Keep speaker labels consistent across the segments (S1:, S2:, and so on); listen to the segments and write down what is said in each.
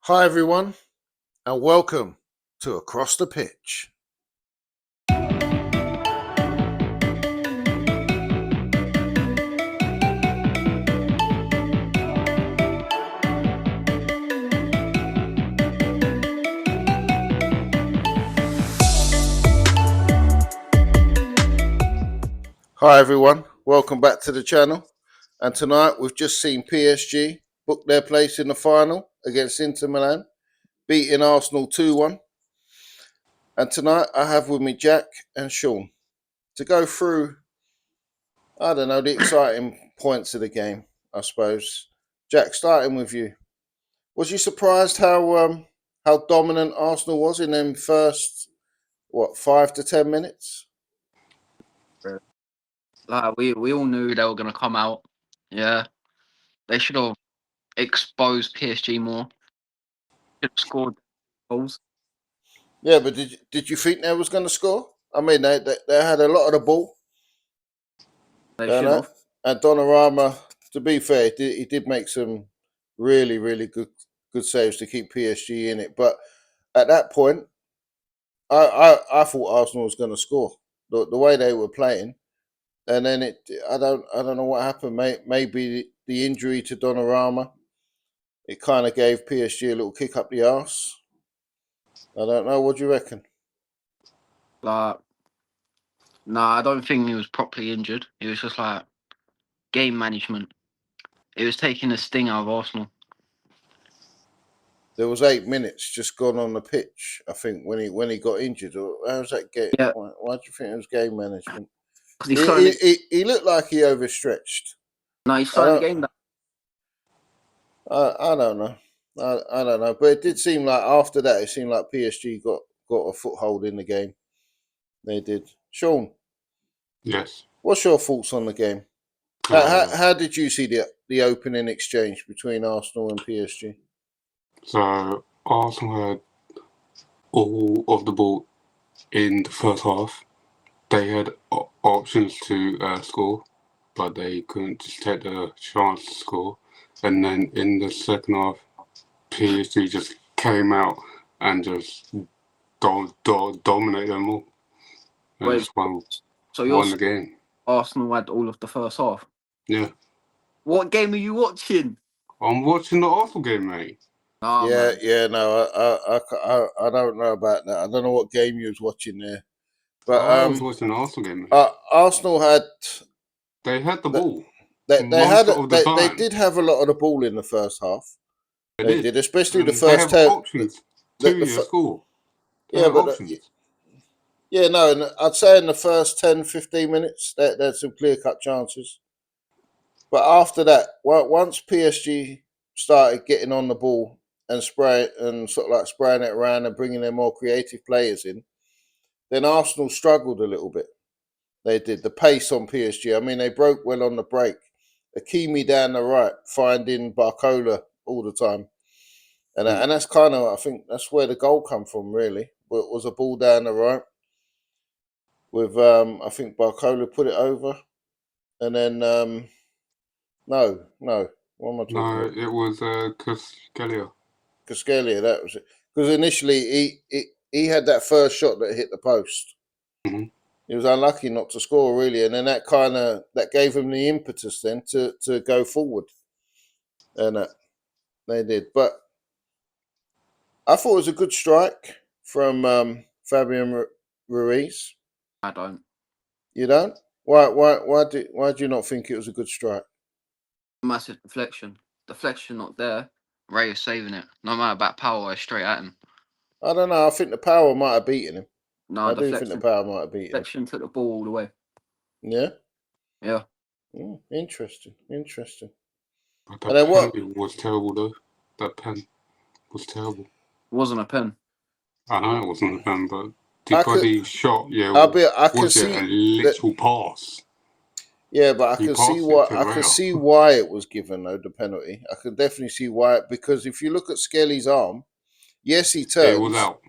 S1: Hi, everyone, and welcome to Across the Pitch. Hi, everyone, welcome back to the channel. And tonight we've just seen PSG book their place in the final against Inter Milan, beating Arsenal 2-1. And tonight I have with me Jack and Sean to go through, the exciting points of the game, I suppose. Jack, starting with you. Was you surprised how dominant Arsenal was in them first 5 to 10 minutes?
S2: Like we all knew they were gonna come out. Yeah, they should have exposed PSG more. Should have scored goals.
S1: Yeah, but did you think they was going to score? I mean, they had a lot of the ball,
S2: They should have.
S1: and Donnarumma. To be fair, he did make some really good saves to keep PSG in it. But at that point, I thought Arsenal was going to score the way they were playing, and then I don't know what happened. Maybe the injury to Donnarumma, it kind of gave PSG a little kick up the arse. I don't know. What do you reckon?
S2: Like, I don't think he was properly injured. It was just like game management. It was taking the sting out of Arsenal.
S1: There was 8 minutes just gone on the pitch. I think when he got injured. Or how's that game?
S2: Yeah.
S1: Why do you think it was game management?
S2: Because
S1: He looked like he overstretched.
S2: he's slowing the game down.
S1: I don't know. I don't know. But it did seem like after that, it seemed like PSG got a foothold in the game. They did. Sean,
S3: Yes.
S1: what's your thoughts on the game? How did you see the opening exchange between Arsenal and PSG?
S3: So Arsenal had all of the ball in the first half. They had options to score, but they couldn't just take the chance to score. And then in the second half, PSG just came out and just dominated them all. And
S2: Wait,
S3: just won
S2: so
S3: the game.
S2: Arsenal had all of the first half.
S3: Yeah.
S2: What game are you watching?
S3: I'm watching the Arsenal game, mate.
S2: Oh,
S1: Yeah, no, I don't know about that. I don't know what game you was watching there, but
S3: I was watching the Arsenal game, mate.
S1: Arsenal had
S3: They had the ball.
S1: They did have a lot of the ball in the first half. They did, especially the first 10.
S3: Options to score.
S1: Yeah, but no, and I'd say in the first 10, 15 minutes, they had some clear-cut chances. But after that, once PSG started getting on the ball and spraying it around and bringing their more creative players in, then Arsenal struggled a little bit. They did. The pace on PSG. I mean, they broke well on the break. Hakimi down the right, finding Barcola all the time. And that's kind of, I think that's where the goal come from, really. It was a ball down the right with, I think Barcola put it over. And then, no. What am I talking about?
S3: No, it was Cascalia.
S1: Cascalia, that was it. Because initially he had that first shot that hit the post.
S3: Mm-hmm.
S1: He was unlucky not to score, really. And then that gave him the impetus then to go forward. And they did. But I thought it was a good strike from Fabian Ruiz.
S2: I don't.
S1: You don't? Why do you not think it was a good strike?
S2: Massive deflection. Deflection not there. Ray is saving it. No matter about power, straight at him.
S1: I don't know. I think the power might have beaten him.
S2: No,
S1: I do think the power might have beaten him.
S2: Deflection took the ball all the way.
S1: Yeah?
S2: Yeah.
S1: Interesting.
S3: But that penalty was terrible, though. That pen was terrible.
S2: It wasn't a pen.
S3: I know it wasn't a pen, but the body shot,
S1: I can see
S3: a little pass.
S1: Yeah, but I can see why it was given, though, the penalty. I can definitely see why, because if you look at Skelly's arm, yes, he turns.
S3: It was out.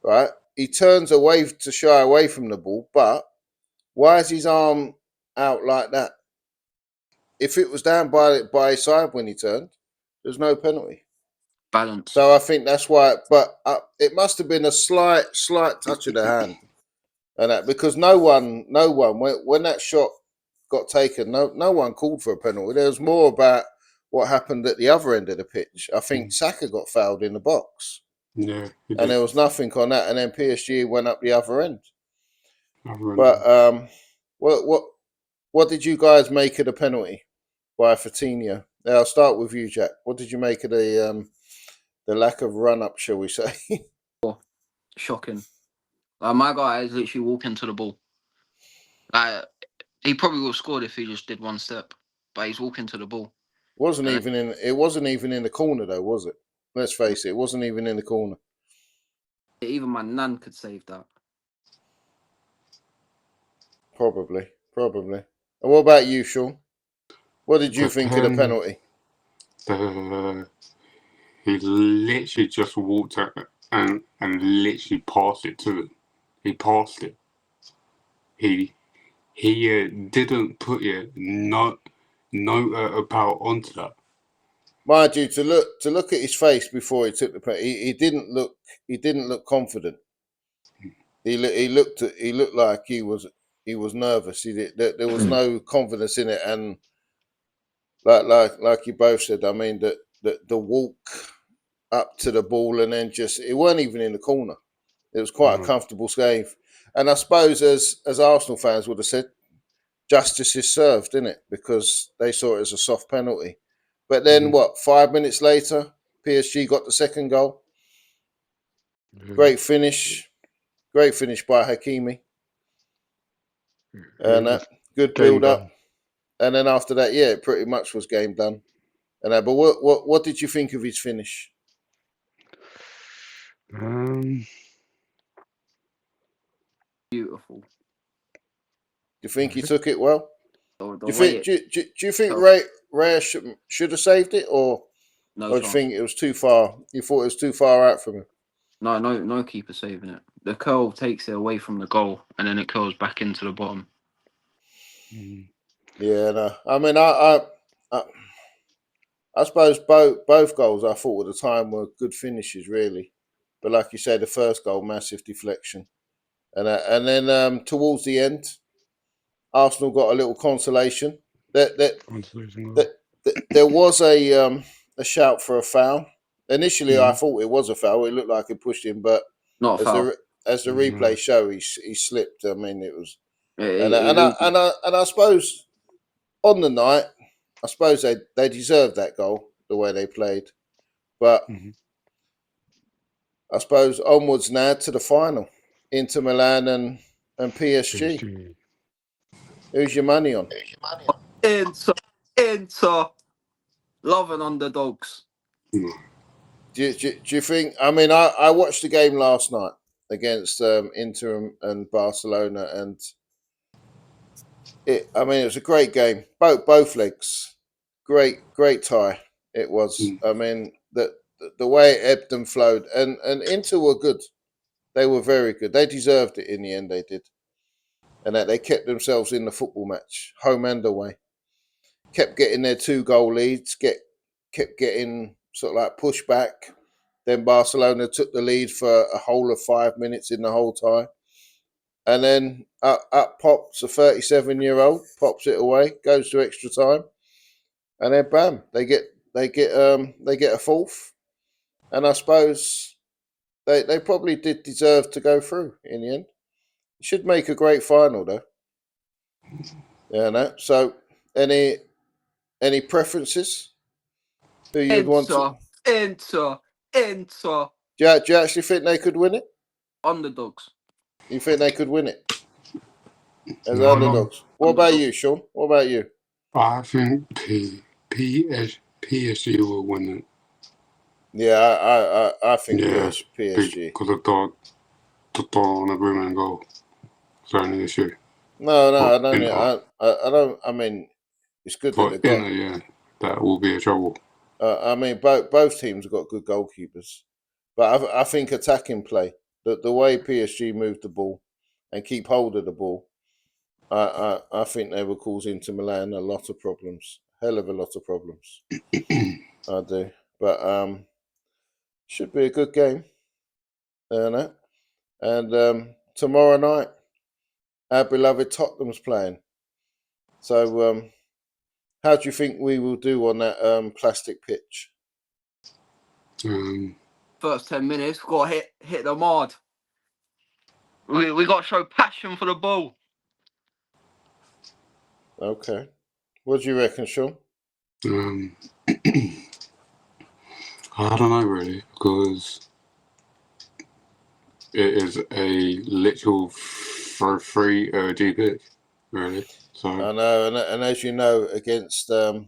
S1: Right? He turns away to shy away from the ball, but why is his arm out like that? If it was down by his side when he turned, there's no penalty.
S2: balance.
S1: So I think that's why. But it must have been a slight touch of the hand, and that because no one when that shot got taken, no one called for a penalty. There was more about what happened at the other end of the pitch. I think Saka got fouled in the box.
S3: Yeah, he
S1: And
S3: did.
S1: there was nothing on that, and then PSG went up the other end.
S3: Other end.
S1: But what did you guys make of the penalty by Coutinho? Now, I'll start with you, Jack. What did you make of the lack of run up, shall we say?
S2: Shocking. My guy is literally walking to the ball. He probably would have scored if he just did one step, but he's walking to the ball.
S1: It wasn't even in the corner though, was it? Let's face it wasn't even in the corner.
S2: Even my nan could save that.
S1: Probably. And what about you, Sean? What did you think of the penalty?
S3: He literally just walked out and literally passed it to him. He passed it. He didn't put no about onto that.
S1: Mind you, to look at his face before he took the penalty, he didn't look confident. He looked like he was nervous. There was no confidence in it, and like you both said. I mean, the walk up to the ball and then it weren't even in the corner. It was quite a comfortable save, and I suppose as Arsenal fans would have said, justice is served, didn't it? Because they saw it as a soft penalty. But then 5 minutes later, PSG got the second goal. Great finish by Hakimi. And good build up. And then after that, yeah, it pretty much was game done. And but what did you think of his finish?
S2: Beautiful.
S1: Do you think he took it well?
S2: Do
S1: you think Ray should have saved it, or do you think it was too far? You thought it was too far out from him?
S2: No keeper saving it. The curl takes it away from the goal, and then it curls back into the bottom.
S1: Yeah, no. I mean, I suppose both goals I thought at the time were good finishes, really. But like you say, the first goal, massive deflection, and then towards the end, Arsenal got a little consolation. That there was a shout for a foul. Initially, I thought it was a foul. It looked like it pushed him, but
S2: not a foul.
S1: As the replay show, he slipped. I mean, it was, and I suppose on the night, I suppose they deserved that goal the way they played, but I suppose onwards now to the final, Inter Milan and PSG. Who's your money on?
S2: Inter. Loving underdogs.
S1: Do you think? I mean, I watched the game last night against Inter and Barcelona, and it was a great game. Both legs, great tie. It was. I mean, the way it ebbed and flowed, and Inter were good. They were very good. They deserved it in the end. They did, and that they kept themselves in the football match, home and away. Kept getting their 2-goal leads. Kept getting sort of like pushback. Then Barcelona took the lead for a whole of 5 minutes in the whole tie. And then up pops a 37-year-old, pops it away, goes to extra time. And then bam, they get a fourth. And I suppose they probably did deserve to go through in the end. It should make a great final though. Yeah, no. So any preferences? Who you'd want to
S2: Inter.
S1: Do you actually think they could win it?
S2: Underdogs.
S1: You think they could win it? As underdogs. What about you, Sean? What about you?
S3: I think PSG will win it.
S1: Yeah, I think PSG.
S3: Because of the on agreement goal. It's only issue.
S1: No, I don't. I mean, it's good that they've got.
S3: That will be a trouble.
S1: I mean, both teams have got good goalkeepers, but I think attacking play, the way PSG move the ball and keep hold of the ball, I think they will cause Inter Milan a lot of problems, hell of a lot of problems. I do, but Should be a good game. And tomorrow night, our beloved Tottenham's playing. So, how do you think we will do on that plastic pitch?
S2: First 10 minutes, got to hit them hard. We got to show passion for the ball.
S1: Okay. What do you reckon, Sean?
S3: I don't know really, because it is a literal free GP, really. So
S1: I know, and as you know, against what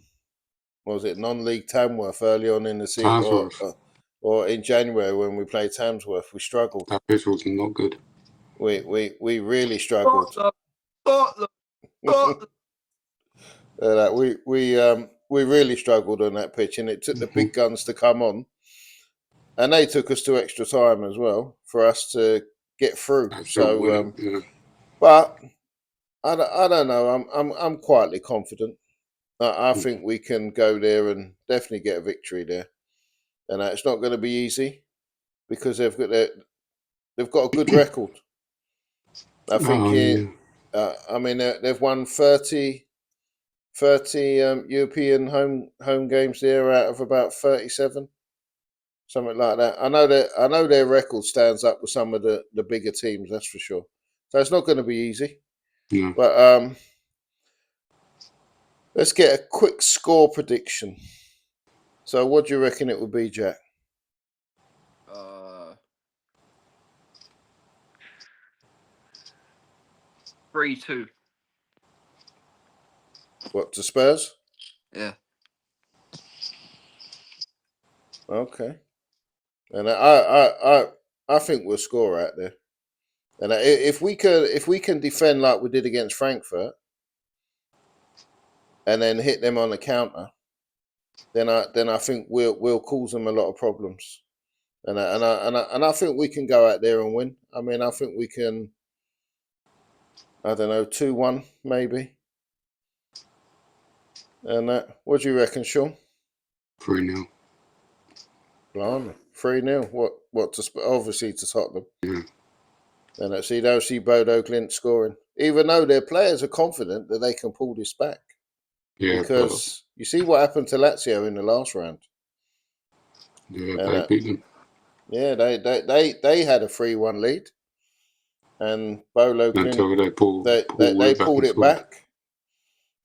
S1: was it, non-league Tamworth early on in the season,
S3: Tamsworth,
S1: or in January when we played Tamsworth, we struggled.
S3: that pitch was not good.
S1: We really struggled. We really struggled on that pitch, and it took the big guns to come on, and they took us to extra time as well for us to get through. So, but I don't know. I'm quietly confident. I think we can go there and definitely get a victory there, and it's not going to be easy because they've got a good record. I think I mean they've won 30 European home games there out of about 37, something like that. I know their record stands up with some of the bigger teams, that's for sure. So it's not going to be easy.
S3: Yeah.
S1: But let's get a quick score prediction. So what do you reckon it would be, Jack?
S2: 3-2.
S1: What, to Spurs?
S2: Yeah.
S1: Okay. And I think we'll score out there. And if we can defend like we did against Frankfurt, and then hit them on the counter, then I think we'll cause them a lot of problems. And I think we can go out there and win. I mean, I think we can. I don't know, 2-1 maybe. And what do you reckon, Sean?
S3: 3-0.
S1: Blimey, 3-0. What? Obviously to Tottenham.
S3: Yeah.
S1: And don't see Bodo Glint scoring, even though their players are confident that they can pull this back.
S3: Yeah,
S1: because you see what happened to Lazio in the last round.
S3: Yeah, they beat them.
S1: Yeah, they had a 3-1 lead, and Bolo Glint,
S3: Until they pulled
S1: it back,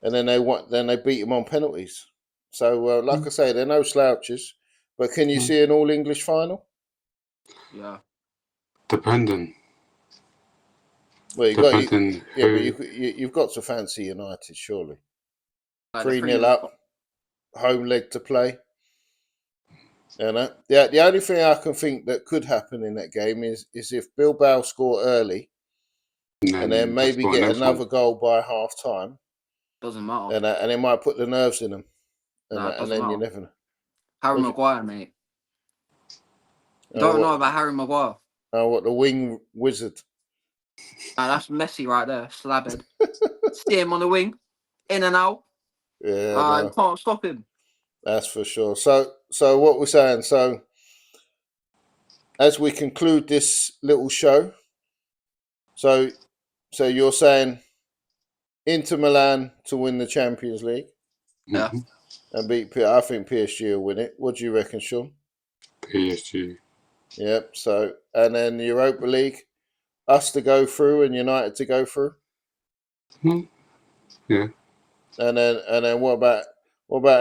S1: and then they beat them on penalties. So, like I say, they're no slouches. But can you see an all English final?
S2: Yeah.
S3: Depending.
S1: Well,
S3: but
S1: you've got to fancy United, surely. 3-0 up, home leg to play. The only thing I can think that could happen in that game is if Bilbao score early and then maybe get another goal by half time.
S2: Doesn't matter.
S1: And it might put the nerves in them. And then you never know.
S2: Harry Maguire, mate. You don't know about Harry Maguire.
S1: Oh, what, the wing wizard?
S2: That's Messi right there, slabhead. See him on the wing, in and out.
S1: Yeah,
S2: you can't stop him.
S1: That's for sure. So what we're saying, so as we conclude this little show, so you're saying Inter Milan to win the Champions League?
S2: Yeah.
S1: And I think PSG will win it. What do you reckon, Sean?
S3: PSG.
S1: Yep. So, and then the Europa League, us to go through and United to go through.
S3: Yeah.
S1: And then what about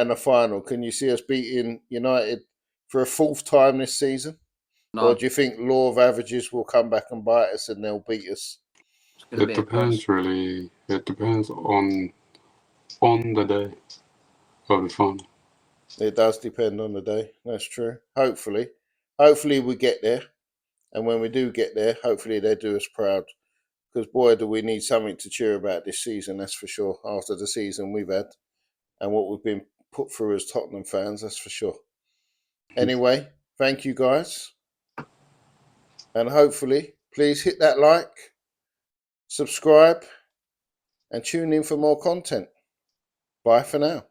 S1: in the final? Can you see us beating United for a fourth time this season? No. Or do you think law of averages will come back and bite us and they'll beat us?
S3: It depends, really. It depends on the day of the final.
S1: It does depend on the day. That's true. Hopefully we get there. And when we do get there, hopefully they do us proud. Because boy, do we need something to cheer about this season, that's for sure. After the season we've had and what we've been put through as Tottenham fans, that's for sure. Anyway, thank you guys. And hopefully, please hit that like, subscribe, and tune in for more content. Bye for now.